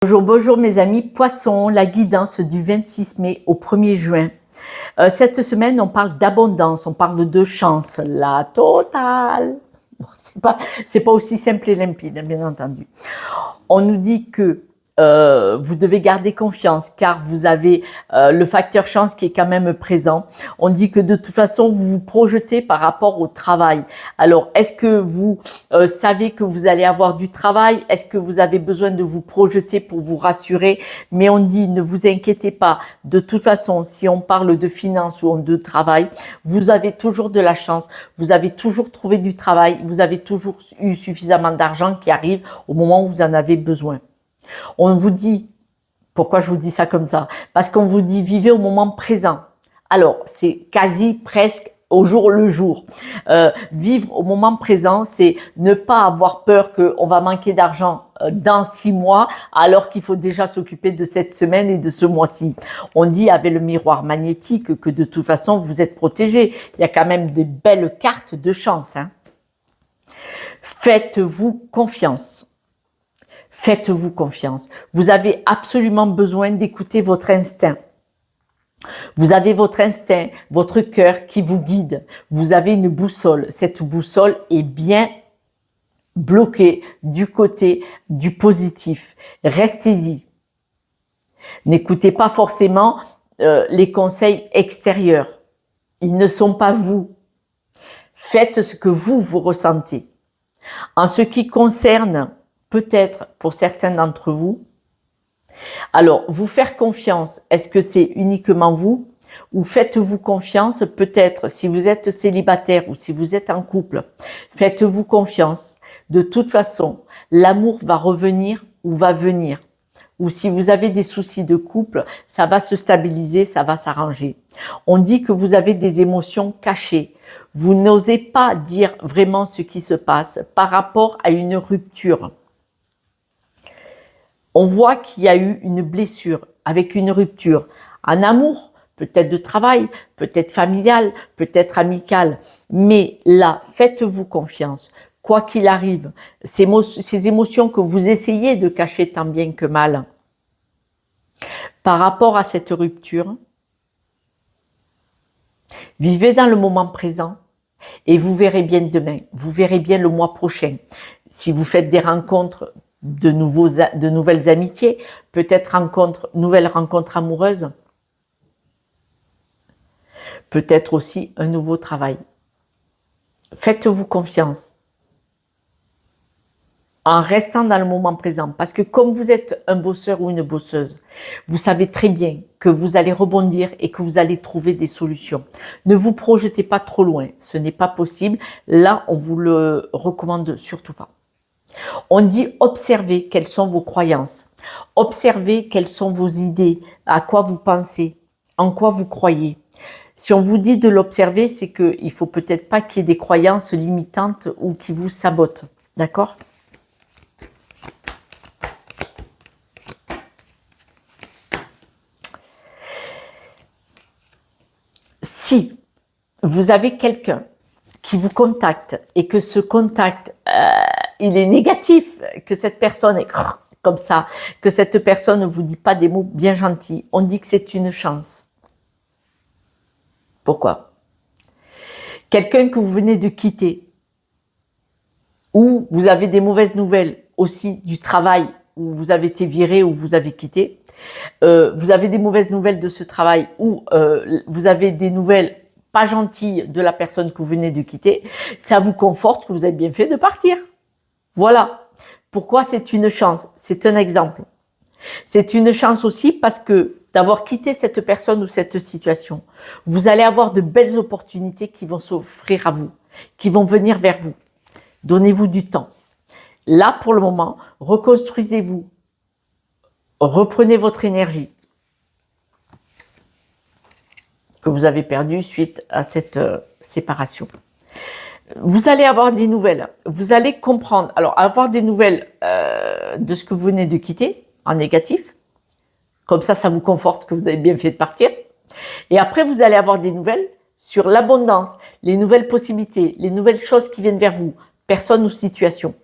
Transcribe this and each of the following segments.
Bonjour, bonjour mes amis poissons, la guidance du 26 mai au 1er juin. Cette semaine, on parle d'abondance, on parle de chance, la totale. Bon, c'est pas aussi simple et limpide, bien entendu. On nous dit que vous devez garder confiance car vous avez le facteur chance qui est quand même présent. On dit que de toute façon, vous vous projetez par rapport au travail. Alors, est-ce que vous savez que vous allez avoir du travail? Est-ce que vous avez besoin de vous projeter pour vous rassurer? Mais on dit, ne vous inquiétez pas. De toute façon, si on parle de finances ou de travail, vous avez toujours de la chance. Vous avez toujours trouvé du travail. Vous avez toujours eu suffisamment d'argent qui arrive au moment où vous en avez besoin. On vous dit, pourquoi je vous dis ça comme ça? Parce qu'on vous dit vivez au moment présent. Alors, c'est quasi presque au jour le jour. Vivre au moment présent, c'est ne pas avoir peur qu'on va manquer d'argent dans 6 mois, alors qu'il faut déjà s'occuper de cette semaine et de ce mois-ci. On dit avec le miroir magnétique que de toute façon, vous êtes protégé. Il y a quand même de belles cartes de chance. Faites-vous confiance. Faites-vous confiance. Vous avez absolument besoin d'écouter votre instinct. Vous avez votre instinct, votre cœur qui vous guide. Vous avez une boussole. Cette boussole est bien bloquée du côté du positif. Restez-y. N'écoutez pas forcément les conseils extérieurs. Ils ne sont pas vous. Faites ce que vous ressentez. En ce qui concerne peut-être pour certains d'entre vous. Alors, vous faire confiance, est-ce que c'est uniquement vous? Ou faites-vous confiance peut-être si vous êtes célibataire ou si vous êtes en couple? Faites-vous confiance. De toute façon, l'amour va revenir ou va venir. Ou si vous avez des soucis de couple, ça va se stabiliser, ça va s'arranger. On dit que vous avez des émotions cachées. Vous n'osez pas dire vraiment ce qui se passe par rapport à une rupture. On voit qu'il y a eu une blessure avec une rupture en amour, peut-être de travail, peut-être familial, peut-être amical. Mais là, faites-vous confiance. Quoi qu'il arrive, ces émotions que vous essayez de cacher tant bien que mal, par rapport à cette rupture, vivez dans le moment présent et vous verrez bien demain, vous verrez bien le mois prochain. Si vous faites des rencontres, de nouvelles amitiés, peut-être nouvelles rencontres amoureuses, peut-être aussi un nouveau travail. Faites-vous confiance en restant dans le moment présent, parce que comme vous êtes un bosseur ou une bosseuse, vous savez très bien que vous allez rebondir et que vous allez trouver des solutions. Ne vous projetez pas trop loin, ce n'est pas possible. Là, on vous le recommande surtout pas. On dit observez quelles sont vos croyances, observez quelles sont vos idées, à quoi vous pensez, en quoi vous croyez. Si on vous dit de l'observer, c'est qu'il ne faut peut-être pas qu'il y ait des croyances limitantes ou qui vous sabotent. D'accord ? Si vous avez quelqu'un qui vous contacte et que ce contact, il est négatif, que cette personne est comme ça, que cette personne ne vous dit pas des mots bien gentils, on dit que c'est une chance. Pourquoi? Quelqu'un que vous venez de quitter, ou vous avez des mauvaises nouvelles aussi du travail, où vous avez été viré ou vous avez quitté, vous avez des mauvaises nouvelles de ce travail, ou vous avez des nouvelles pas gentilles de la personne que vous venez de quitter, ça vous conforte que vous avez bien fait de partir. Voilà. Pourquoi c'est une chance? C'est un exemple. C'est une chance aussi parce que d'avoir quitté cette personne ou cette situation, vous allez avoir de belles opportunités qui vont s'offrir à vous, qui vont venir vers vous. Donnez-vous du temps. Là, pour le moment, reconstruisez-vous. Reprenez votre énergie que vous avez perdue suite à cette séparation. Vous allez avoir des nouvelles. Vous allez comprendre. Alors, avoir des nouvelles de ce que vous venez de quitter, en négatif. Comme ça vous conforte que vous avez bien fait de partir. Et après, vous allez avoir des nouvelles sur l'abondance, les nouvelles possibilités, les nouvelles choses qui viennent vers vous, personne ou situation.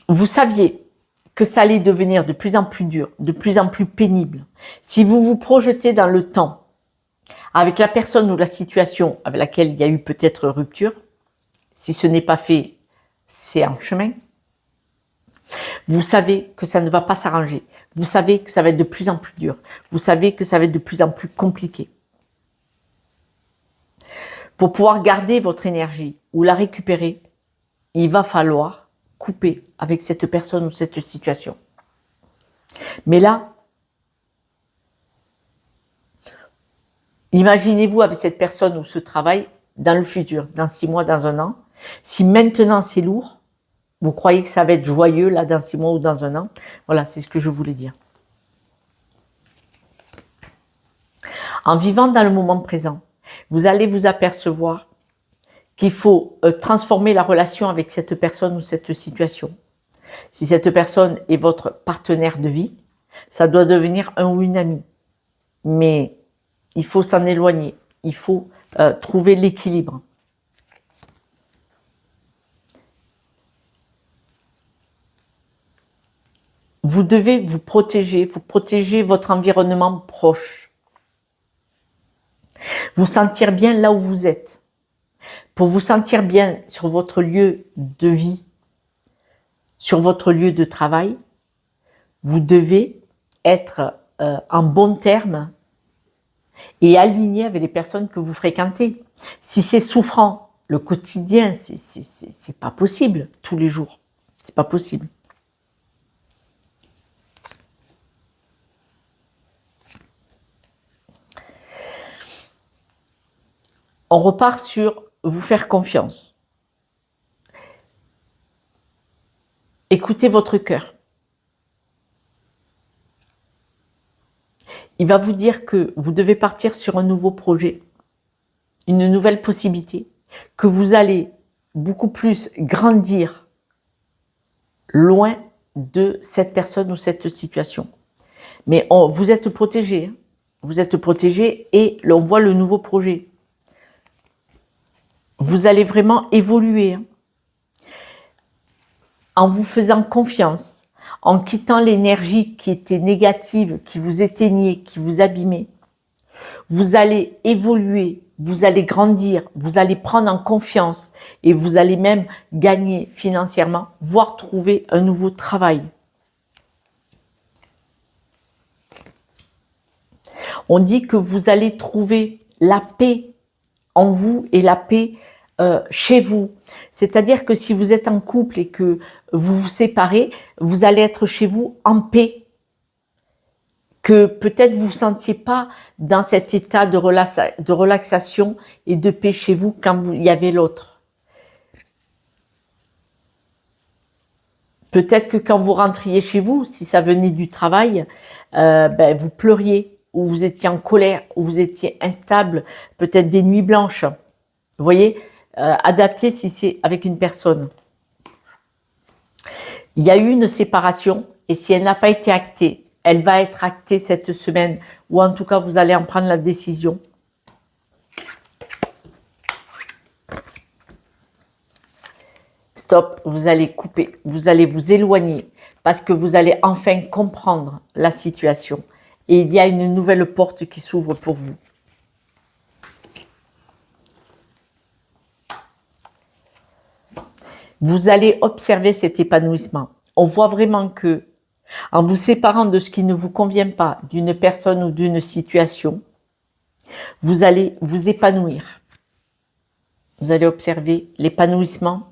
Vous saviez que ça allait devenir de plus en plus dur, de plus en plus pénible. Si vous vous projetez dans le temps, avec la personne ou la situation avec laquelle il y a eu peut-être rupture, si ce n'est pas fait, c'est en chemin. Vous savez que ça ne va pas s'arranger. Vous savez que ça va être de plus en plus dur. Vous savez que ça va être de plus en plus compliqué. Pour pouvoir garder votre énergie ou la récupérer, il va falloir couper avec cette personne ou cette situation. Mais là, imaginez-vous avec cette personne ou ce travail dans le futur, dans 6 mois, dans 1 an. Si maintenant c'est lourd, vous croyez que ça va être joyeux là dans 6 mois ou dans 1 an. Voilà, c'est ce que je voulais dire. En vivant dans le moment présent, vous allez vous apercevoir qu'il faut transformer la relation avec cette personne ou cette situation. Si cette personne est votre partenaire de vie, ça doit devenir un ou une amie. Mais il faut s'en éloigner. Il faut trouver l'équilibre. Vous devez vous protéger votre environnement proche. Vous sentir bien là où vous êtes. Pour vous sentir bien sur votre lieu de vie, sur votre lieu de travail, vous devez être en bon terme et aligné avec les personnes que vous fréquentez. Si c'est souffrant, le quotidien, c'est pas possible tous les jours. C'est pas possible. On repart sur vous faire confiance. Écoutez votre cœur. Il va vous dire que vous devez partir sur un nouveau projet, une nouvelle possibilité, que vous allez beaucoup plus grandir loin de cette personne ou cette situation. Mais vous êtes protégé. Vous êtes protégé et on voit le nouveau projet. Vous allez vraiment évoluer en vous faisant confiance, en quittant l'énergie qui était négative, qui vous éteignait, qui vous abîmait. Vous allez évoluer, vous allez grandir, vous allez prendre en confiance et vous allez même gagner financièrement, voire trouver un nouveau travail. On dit que vous allez trouver la paix en vous et la paix chez vous. C'est-à-dire que si vous êtes en couple et que vous vous séparez, vous allez être chez vous en paix. Que peut-être vous ne sentiez pas dans cet état de relaxation et de paix chez vous quand il y avait l'autre. Peut-être que quand vous rentriez chez vous, si ça venait du travail, vous pleuriez, ou vous étiez en colère, ou vous étiez instable, peut-être des nuits blanches. Vous voyez, adapté si c'est avec une personne. Il y a eu une séparation, et si elle n'a pas été actée, elle va être actée cette semaine, ou en tout cas, vous allez en prendre la décision. Stop, vous allez couper, vous allez vous éloigner, parce que vous allez enfin comprendre la situation. Et il y a une nouvelle porte qui s'ouvre pour vous. Vous allez observer cet épanouissement. On voit vraiment que, en vous séparant de ce qui ne vous convient pas, d'une personne ou d'une situation, vous allez vous épanouir. Vous allez observer l'épanouissement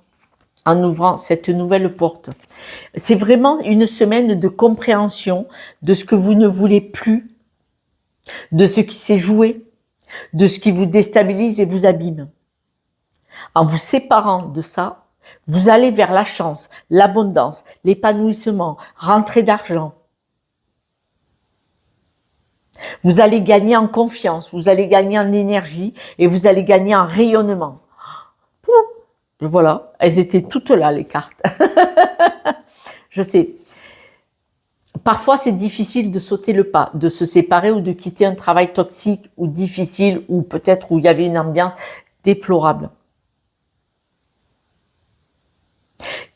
en ouvrant cette nouvelle porte. C'est vraiment une semaine de compréhension de ce que vous ne voulez plus, de ce qui s'est joué, de ce qui vous déstabilise et vous abîme. En vous séparant de ça, vous allez vers la chance, l'abondance, l'épanouissement, rentrée d'argent. Vous allez gagner en confiance, vous allez gagner en énergie et vous allez gagner en rayonnement. Voilà, elles étaient toutes là, les cartes. Je sais. Parfois, c'est difficile de sauter le pas, de se séparer ou de quitter un travail toxique ou difficile ou peut-être où il y avait une ambiance déplorable.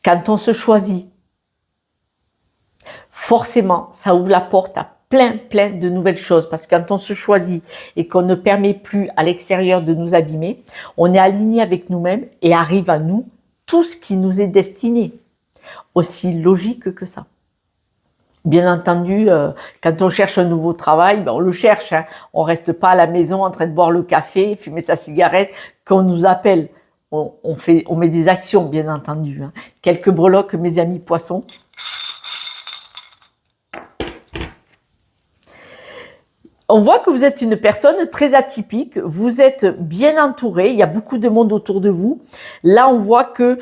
Quand on se choisit, forcément, ça ouvre la porte à plein de nouvelles choses. Parce que quand on se choisit et qu'on ne permet plus à l'extérieur de nous abîmer, on est aligné avec nous-mêmes et arrive à nous tout ce qui nous est destiné. Aussi logique que ça. Bien entendu, quand on cherche un nouveau travail, ben on le cherche. Hein. On reste pas à la maison en train de boire le café, fumer sa cigarette, qu'on nous appelle. On met des actions, bien entendu. Hein. Quelques breloques, mes amis poissons. On voit que vous êtes une personne très atypique, vous êtes bien entouré, il y a beaucoup de monde autour de vous. Là, on voit que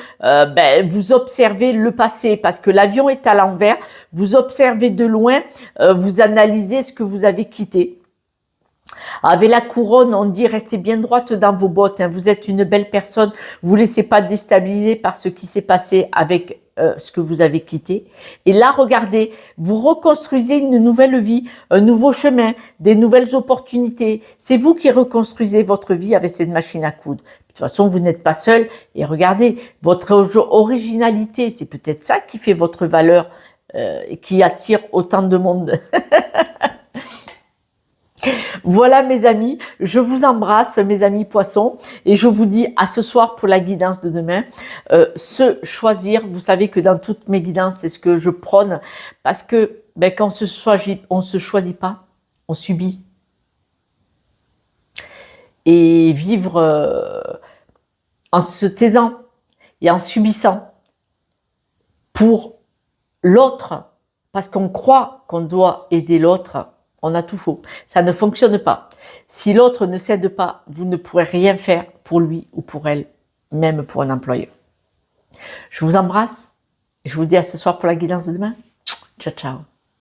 vous observez le passé parce que l'avion est à l'envers, vous observez de loin, vous analysez ce que vous avez quitté. Avec la couronne, on dit restez bien droite dans vos bottes, hein. Vous êtes une belle personne, vous ne laissez pas déstabiliser par ce qui s'est passé avec ce que vous avez quitté. Et là, regardez, vous reconstruisez une nouvelle vie, un nouveau chemin, des nouvelles opportunités. C'est vous qui reconstruisez votre vie avec cette machine à coudre. De toute façon, vous n'êtes pas seul. Et regardez, votre originalité, c'est peut-être ça qui fait votre valeur et qui attire autant de monde. Voilà mes amis, je vous embrasse mes amis poissons et je vous dis à ce soir pour la guidance de demain. Se choisir, vous savez que dans toutes mes guidances c'est ce que je prône parce que quand on se choisit pas, on subit. Et vivre en se taisant et en subissant pour l'autre parce qu'on croit qu'on doit aider l'autre. On a tout faux. Ça ne fonctionne pas. Si l'autre ne cède pas, vous ne pourrez rien faire pour lui ou pour elle, même pour un employeur. Je vous embrasse. Je vous dis à ce soir pour la guidance de demain. Ciao, ciao.